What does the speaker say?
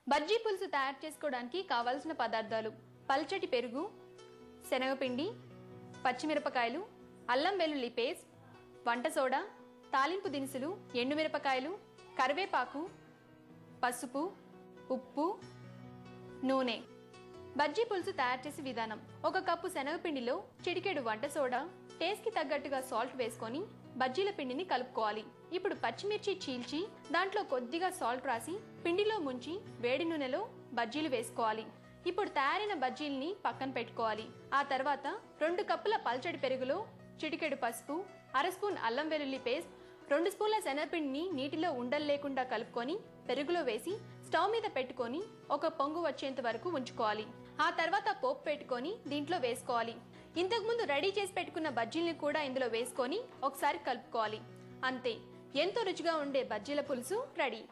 బజ్జీ పులుసు తయారు చేసుకోవడానికి కావాల్సిన పదార్థాలు: పల్చటి పెరుగు, శనగపిండి, పచ్చిమిరపకాయలు, అల్లం వెల్లుల్లి పేస్ట్, వంట సోడా, తాలింపు దినుసులు, ఎండుమిరపకాయలు, కరివేపాకు, పసుపు, ఉప్పు, నూనె. బజ్జీ పులుసు తయారు చేసే విధానం: 1 కప్పు శనగపిండిలో చిటికెడు వంట సోడా, టేస్ట్ కి తగ్గట్టుగా సాల్ట్ వేసుకొని బజ్జీల పిండిని కలుపుకోవాలి. ఇప్పుడు పచ్చిమిర్చి చీల్చి దాంట్లో కొద్దిగా సాల్ట్ రాసి పిండిలో ముంచి వేడి నూనెలో బజ్జీలు వేసుకోవాలి. ఇప్పుడు తయారైన బజ్జీల్ని పక్కన పెట్టుకోవాలి. ఆ తర్వాత 2 కప్పుల పల్చడి పెరుగులో చిటికెడు పసుపు, 1/2 స్పూన్ అల్లం వెల్లుల్లి పేస్ట్, 2 స్పూన్ల శనగపిండిని నీటిలో ఉండలు లేకుండా కలుపుకొని పెరుగులో వేసి స్టవ్ మీద పెట్టుకొని ఒక పొంగు వచ్చేంత వరకు ఉంచుకోవాలి. ఆ తర్వాత పోపు పెట్టుకొని దీంట్లో వేసుకోవాలి. ఇంతకుముందు రెడీ చేసి పెట్టుకున్న బజ్జీల్ని కూడా ఇందులో వేసుకొని ఒకసారి కలుపుకోవాలి. అంతే, ఎంతో రుచిగా ఉండే బజ్జీల పులుసు రెడీ.